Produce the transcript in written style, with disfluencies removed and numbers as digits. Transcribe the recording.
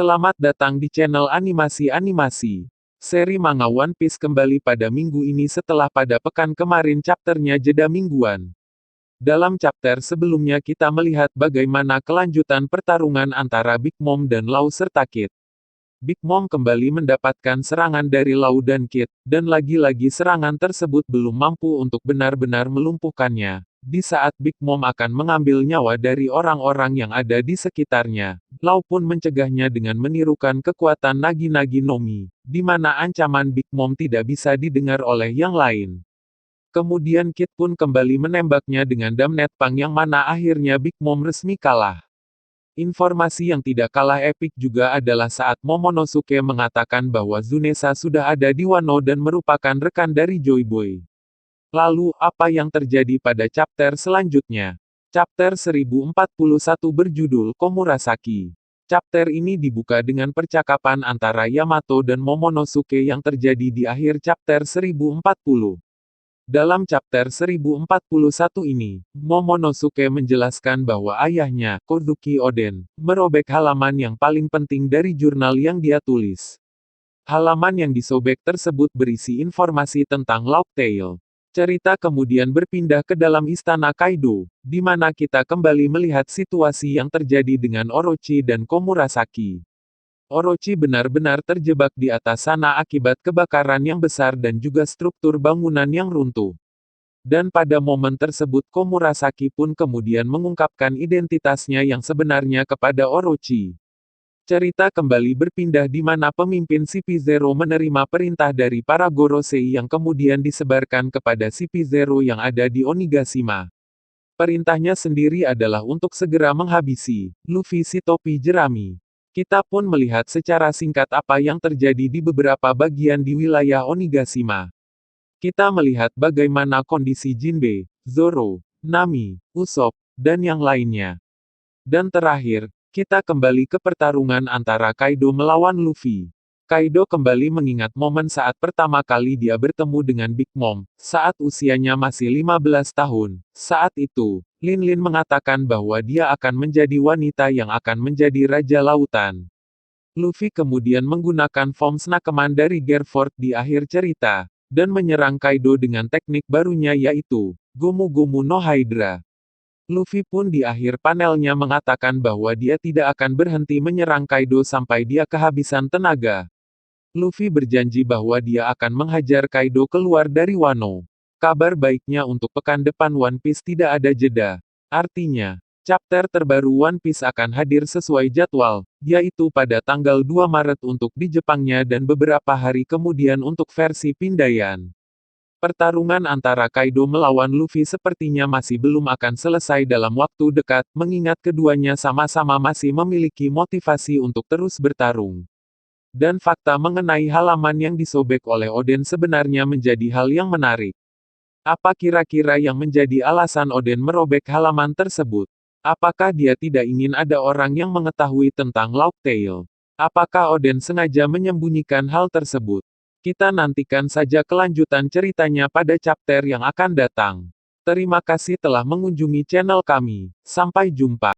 Selamat datang di channel animasi-animasi. Seri manga One Piece kembali pada minggu ini setelah pada pekan kemarin chapternya jeda mingguan. Dalam chapter sebelumnya kita melihat bagaimana kelanjutan pertarungan antara Big Mom dan Law serta Kid. Big Mom kembali mendapatkan serangan dari Law dan Kid, dan lagi-lagi serangan tersebut belum mampu untuk benar-benar melumpuhkannya. Di saat Big Mom akan mengambil nyawa dari orang-orang yang ada di sekitarnya, Law pun mencegahnya dengan menirukan kekuatan Nagi-Nagi no Mi, di mana ancaman Big Mom tidak bisa didengar oleh yang lain. Kemudian Kid pun kembali menembaknya dengan Damnet Pang yang mana akhirnya Big Mom resmi kalah. Informasi yang tidak kalah epik juga adalah saat Momonosuke mengatakan bahwa Zunesha sudah ada di Wano dan merupakan rekan dari Joy Boy. Lalu, apa yang terjadi pada chapter selanjutnya? Chapter 1041 berjudul Komurasaki. Chapter ini dibuka dengan percakapan antara Yamato dan Momonosuke yang terjadi di akhir chapter 1040. Dalam chapter 1041 ini, Momonosuke menjelaskan bahwa ayahnya, Kozuki Oden, merobek halaman yang paling penting dari jurnal yang dia tulis. Halaman yang disobek tersebut berisi informasi tentang Laugh Tale. Cerita kemudian berpindah ke dalam istana Kaido, di mana kita kembali melihat situasi yang terjadi dengan Orochi dan Komurasaki. Orochi benar-benar terjebak di atas sana akibat kebakaran yang besar dan juga struktur bangunan yang runtuh. Dan pada momen tersebut Komurasaki pun kemudian mengungkapkan identitasnya yang sebenarnya kepada Orochi. Cerita kembali berpindah di mana pemimpin CP0 menerima perintah dari para Gorosei yang kemudian disebarkan kepada CP0 yang ada di Onigashima. Perintahnya sendiri adalah untuk segera menghabisi Luffy si topi jerami. Kita pun melihat secara singkat apa yang terjadi di beberapa bagian di wilayah Onigashima. Kita melihat bagaimana kondisi Jinbe, Zoro, Nami, Usopp, dan yang lainnya. Dan terakhir, kita kembali ke pertarungan antara Kaido melawan Luffy. Kaido kembali mengingat momen saat pertama kali dia bertemu dengan Big Mom, saat usianya masih 15 tahun. Saat itu, Lin Lin mengatakan bahwa dia akan menjadi wanita yang akan menjadi Raja Lautan. Luffy kemudian menggunakan form Snakeman dari Gearford di akhir cerita, dan menyerang Kaido dengan teknik barunya yaitu, Gomu Gomu no Hydra. Luffy pun di akhir panelnya mengatakan bahwa dia tidak akan berhenti menyerang Kaido sampai dia kehabisan tenaga. Luffy berjanji bahwa dia akan menghajar Kaido keluar dari Wano. Kabar baiknya untuk pekan depan One Piece tidak ada jeda. Artinya, chapter terbaru One Piece akan hadir sesuai jadwal, yaitu pada tanggal 2 Maret untuk di Jepangnya dan beberapa hari kemudian untuk versi pindaian. Pertarungan antara Kaido melawan Luffy sepertinya masih belum akan selesai dalam waktu dekat, mengingat keduanya sama-sama masih memiliki motivasi untuk terus bertarung. Dan fakta mengenai halaman yang disobek oleh Oden sebenarnya menjadi hal yang menarik. Apa kira-kira yang menjadi alasan Oden merobek halaman tersebut? Apakah dia tidak ingin ada orang yang mengetahui tentang Laugh Tale? Apakah Oden sengaja menyembunyikan hal tersebut? Kita nantikan saja kelanjutan ceritanya pada chapter yang akan datang. Terima kasih telah mengunjungi channel kami. Sampai jumpa.